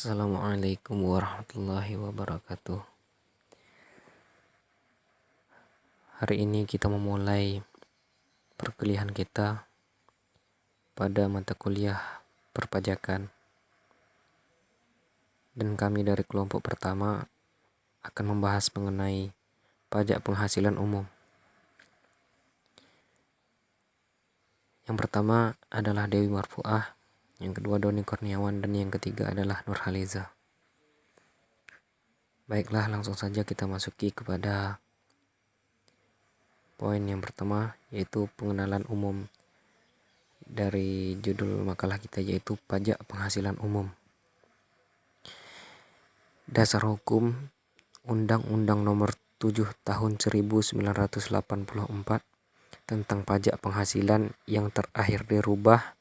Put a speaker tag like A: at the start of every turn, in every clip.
A: Assalamualaikum warahmatullahi wabarakatuh. Hari ini kita memulai perkuliahan kita pada mata kuliah perpajakan. Dan kami dari kelompok pertama akan membahas mengenai pajak penghasilan umum. Yang pertama adalah Dewi Marfuah, yang kedua Doni Kurniawan, dan yang ketiga adalah Nurhaliza. Baiklah, langsung saja kita masuki kepada poin yang pertama, yaitu pengenalan umum dari judul makalah kita, yaitu pajak penghasilan umum. Dasar hukum Undang-Undang Nomor 7 Tahun 1984 tentang pajak penghasilan yang terakhir dirubah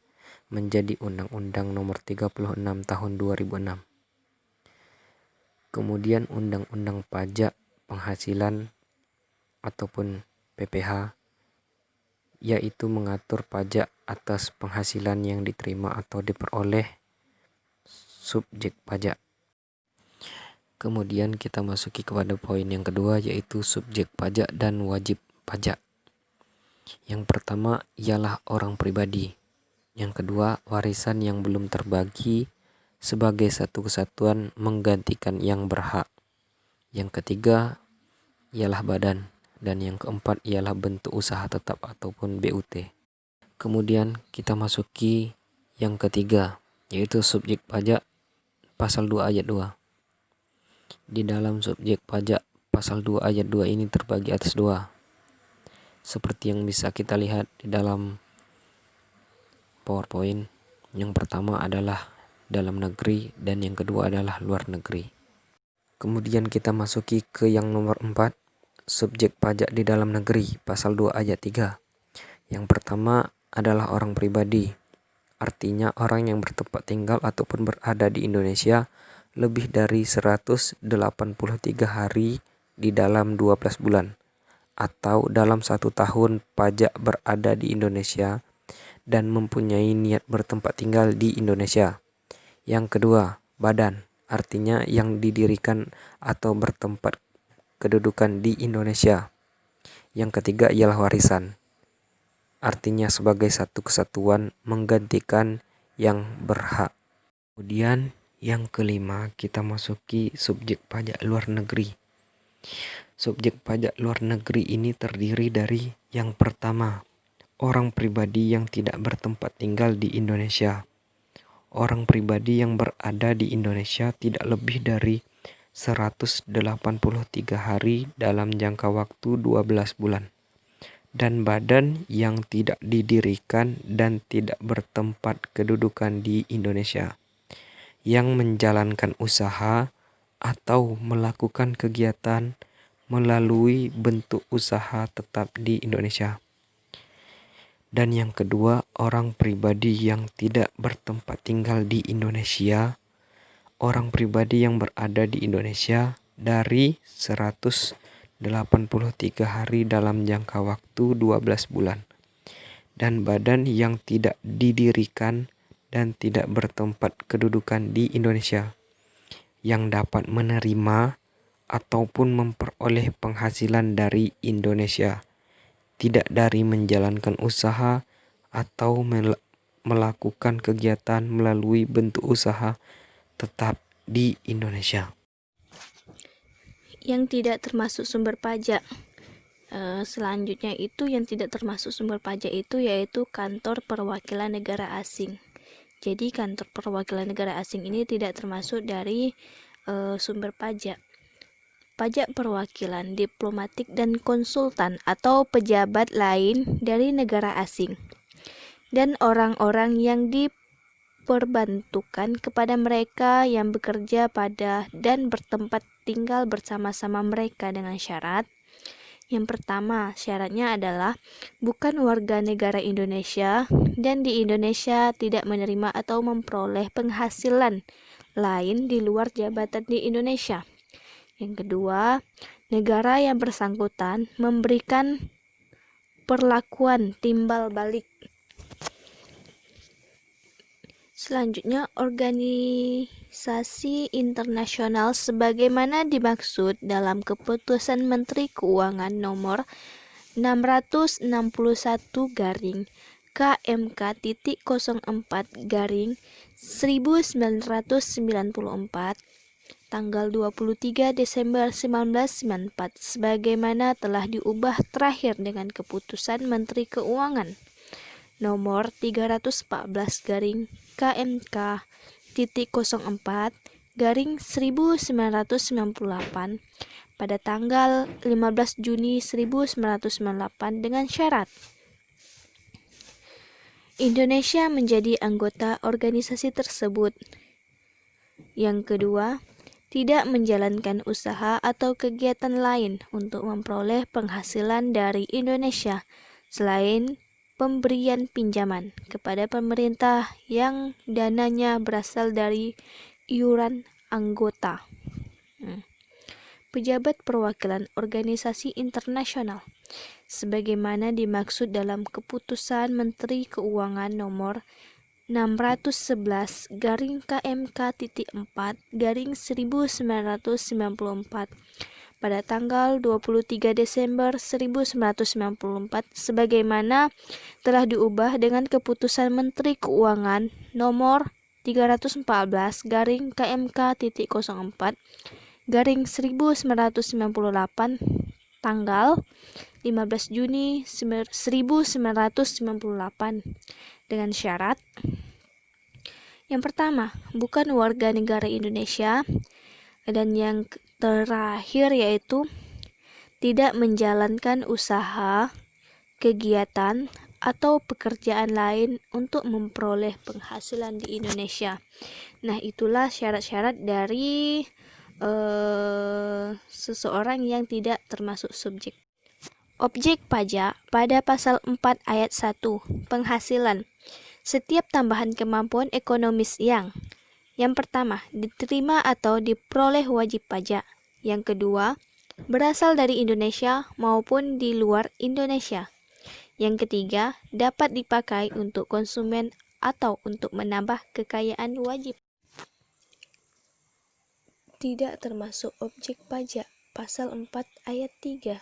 A: menjadi Undang-Undang Nomor 36 Tahun 2006. Kemudian Undang-Undang Pajak Penghasilan ataupun PPH, yaitu mengatur pajak atas penghasilan yang diterima atau diperoleh subjek pajak. Kemudian kita masuki kepada poin yang kedua, yaitu subjek pajak dan wajib pajak. Yang pertama ialah orang pribadi. Yang kedua, warisan yang belum terbagi sebagai satu kesatuan menggantikan yang berhak. Yang ketiga ialah badan. Dan yang keempat ialah bentuk usaha tetap ataupun BUT. Kemudian kita masuki yang ketiga, yaitu subjek pajak pasal 2 ayat 2. Di dalam subjek pajak pasal 2 ayat 2 ini terbagi atas dua. Seperti yang bisa kita lihat di dalam PowerPoint. Yang pertama adalah dalam negeri dan yang kedua adalah luar negeri. Kemudian kita masuki ke yang nomor 4, subjek pajak di dalam negeri pasal 2 ayat 3. Yang pertama adalah orang pribadi. Artinya orang yang bertempat tinggal ataupun berada di Indonesia lebih dari 183 hari di dalam 12 bulan atau dalam 1 tahun pajak berada di Indonesia dan mempunyai niat bertempat tinggal di Indonesia. Yang kedua, badan, artinya yang didirikan atau bertempat kedudukan di Indonesia. Yang ketiga ialah warisan, artinya sebagai satu kesatuan menggantikan yang berhak. Kemudian yang kelima kita masuki subjek pajak luar negeri. Subjek pajak luar negeri ini terdiri dari yang pertama, orang pribadi yang tidak bertempat tinggal di Indonesia. Orang pribadi yang berada di Indonesia tidak lebih dari 183 hari dalam jangka waktu 12 bulan. Dan badan yang tidak didirikan dan tidak bertempat kedudukan di Indonesia, yang menjalankan usaha atau melakukan kegiatan melalui bentuk usaha tetap di Indonesia. Dan yang kedua, orang pribadi yang tidak bertempat tinggal di Indonesia, orang pribadi yang berada di Indonesia dari 183 hari dalam jangka waktu 12 bulan. Dan badan yang tidak didirikan dan tidak bertempat kedudukan di Indonesia, yang dapat menerima ataupun memperoleh penghasilan dari Indonesia, tidak dari menjalankan usaha atau melakukan kegiatan melalui bentuk usaha tetap di Indonesia.
B: Yang tidak termasuk sumber pajak. Selanjutnya itu yang tidak termasuk sumber pajak itu yaitu kantor perwakilan negara asing. Jadi kantor perwakilan negara asing ini tidak termasuk dari sumber pajak. Pajak perwakilan, diplomatik dan konsultan atau pejabat lain dari negara asing dan orang-orang yang diperbantukan kepada mereka yang bekerja pada dan bertempat tinggal bersama-sama mereka dengan syarat. Yang pertama, syaratnya adalah bukan warga negara Indonesia dan di Indonesia tidak menerima atau memperoleh penghasilan lain di luar jabatan di Indonesia. Yang kedua, negara yang bersangkutan memberikan perlakuan timbal balik Selanjutnya, organisasi internasional sebagaimana dimaksud dalam Keputusan Menteri Keuangan nomor 661 garing KMK.04 garing 1994 tanggal 23 Desember 1994 sebagaimana telah diubah terakhir dengan Keputusan Menteri Keuangan nomor 314 garing KMK.04 garing 1998 pada tanggal 15 Juni 1998 dengan syarat Indonesia menjadi anggota organisasi tersebut. Yang kedua, tidak menjalankan usaha atau kegiatan lain untuk memperoleh penghasilan dari Indonesia selain pemberian pinjaman kepada pemerintah yang dananya berasal dari iuran anggota. Pejabat perwakilan organisasi internasional sebagaimana dimaksud dalam Keputusan Menteri Keuangan nomor 611 garing KMK.4 garing 1994 pada tanggal 23 Desember 1994 sebagaimana telah diubah dengan Keputusan Menteri Keuangan nomor 314 garing KMK.04 garing 1998 tanggal 15 Juni 1998 dengan syarat yang pertama, bukan warga negara Indonesia, dan yang terakhir yaitu tidak menjalankan usaha, kegiatan, atau pekerjaan lain untuk memperoleh penghasilan di Indonesia. Nah, itulah syarat-syarat dari seseorang yang tidak termasuk subjek. Objek pajak pada pasal 4 ayat 1, penghasilan. Setiap tambahan kemampuan ekonomis yang pertama, diterima atau diperoleh wajib pajak. Yang kedua, berasal dari Indonesia maupun di luar Indonesia. Yang ketiga, dapat dipakai untuk konsumen atau untuk menambah kekayaan wajib. Tidak termasuk objek pajak, pasal 4 ayat 3.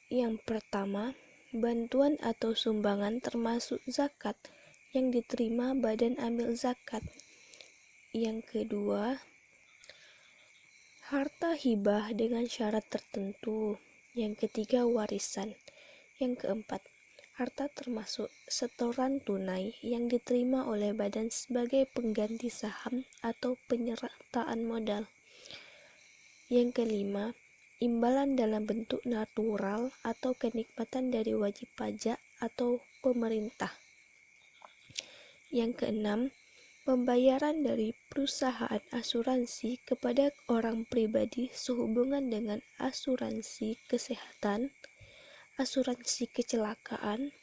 B: Yang pertama, bantuan atau sumbangan termasuk zakat yang diterima badan amil zakat. Yang kedua, harta hibah dengan syarat tertentu. Yang ketiga, warisan. Yang keempat, harta termasuk setoran tunai yang diterima oleh badan sebagai pengganti saham atau penyertaan modal. Yang kelima, imbalan dalam bentuk natural atau kenikmatan dari wajib pajak atau pemerintah. Yang keenam, pembayaran dari perusahaan asuransi kepada orang pribadi sehubungan dengan asuransi kesehatan, asuransi kecelakaan,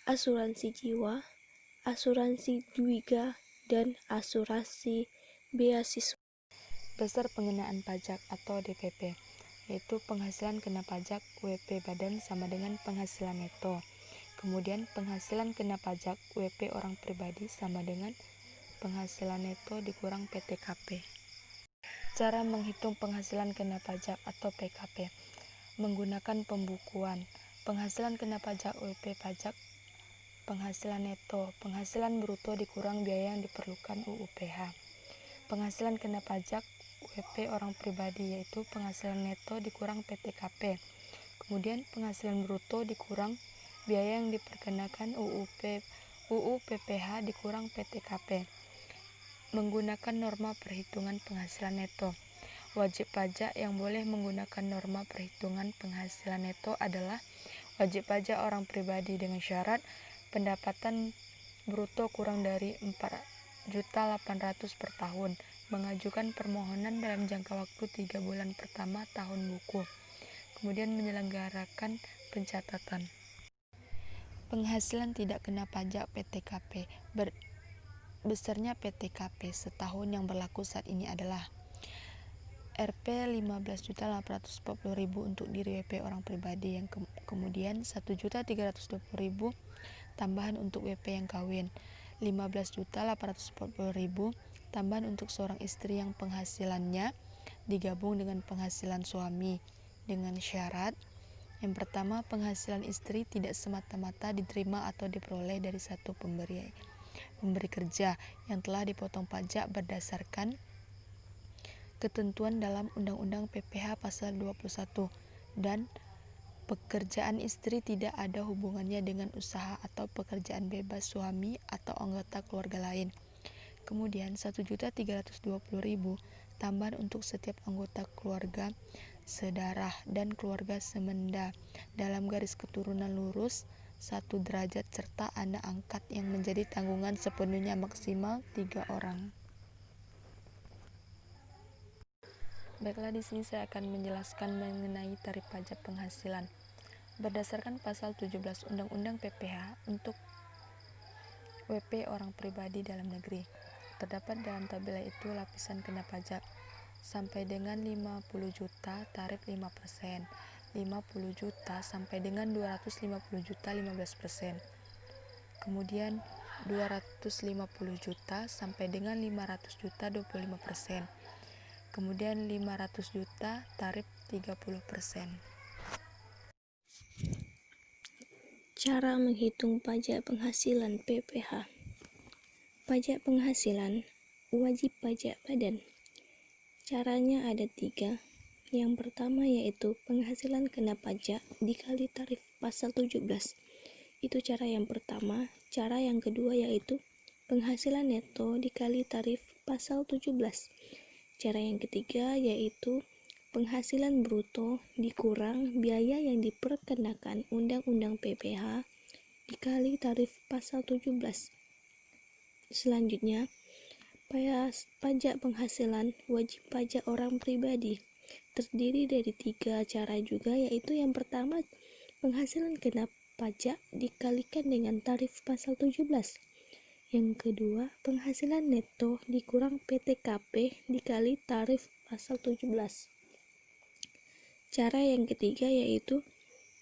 B: asuransi jiwa, asuransi dwiga, dan asuransi beasiswa.
C: Dasar pengenaan pajak atau DPP, yaitu penghasilan kena pajak WP badan sama dengan penghasilan neto. Kemudian penghasilan kena pajak WP orang pribadi sama dengan penghasilan neto dikurang PTKP. Cara menghitung penghasilan kena pajak atau PKP menggunakan pembukuan. Penghasilan kena pajak WP pajak penghasilan neto, penghasilan bruto dikurang biaya yang diperlukan UUPH. Penghasilan kena pajak WP orang pribadi yaitu penghasilan neto dikurang PTKP. Kemudian penghasilan bruto dikurang biaya yang diperkenakan UU PPH dikurang PTKP. Menggunakan norma perhitungan penghasilan neto. Wajib pajak yang boleh menggunakan norma perhitungan penghasilan neto adalah wajib pajak orang pribadi dengan syarat pendapatan bruto kurang dari 4.800.000 per tahun, mengajukan permohonan dalam jangka waktu 3 bulan pertama tahun buku, kemudian menyelenggarakan pencatatan. Penghasilan tidak kena pajak PTKP. Besarnya PTKP setahun yang berlaku saat ini adalah Rp 15.840.000 untuk diri WP orang pribadi, yang kemudian 1.320.000 tambahan untuk WP yang kawin, Rp15.840.000 tambahan untuk seorang istri yang penghasilannya digabung dengan penghasilan suami dengan syarat yang pertama, penghasilan istri tidak semata-mata diterima atau diperoleh dari satu pemberi kerja yang telah dipotong pajak berdasarkan ketentuan dalam Undang-Undang PPh pasal 21 dan pekerjaan istri tidak ada hubungannya dengan usaha atau pekerjaan bebas suami atau anggota keluarga lain. Kemudian Rp1.320.000 tambahan untuk setiap anggota keluarga sedarah dan keluarga semenda dalam garis keturunan lurus 1 derajat serta anak angkat yang menjadi tanggungan sepenuhnya maksimal 3 orang. Baiklah, di sini saya akan menjelaskan mengenai tarif pajak penghasilan. Berdasarkan pasal 17 Undang-Undang PPh untuk WP orang pribadi dalam negeri, terdapat dalam tabel itu lapisan kena pajak sampai dengan 50 juta tarif 5%, 50 juta sampai dengan 250 juta 15%, kemudian 250 juta sampai dengan 500 juta 25%, kemudian 500 juta tarif 30%.
B: Cara menghitung pajak penghasilan PPh. Pajak penghasilan, wajib pajak badan. Caranya ada 3. Yang pertama yaitu penghasilan kena pajak dikali tarif pasal 17. Itu cara yang pertama. Cara yang kedua yaitu penghasilan neto dikali tarif pasal 17. Cara yang ketiga yaitu penghasilan bruto dikurang biaya yang diperkenakan Undang-Undang PPh dikali tarif pasal 17. Selanjutnya, pajak penghasilan wajib pajak orang pribadi terdiri dari 3 cara juga, yaitu yang pertama penghasilan kena pajak dikalikan dengan tarif pasal 17. Yang kedua, penghasilan neto dikurang PTKP dikali tarif pasal 17. Cara yang ketiga yaitu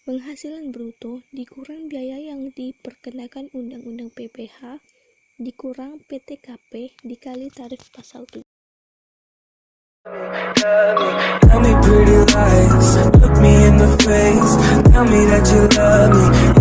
B: penghasilan bruto dikurang biaya yang diperkenakan Undang-Undang PPh dikurang PTKP dikali tarif pasal 7.
D: Tell me pretty lies, look me in the face, tell me that you love me.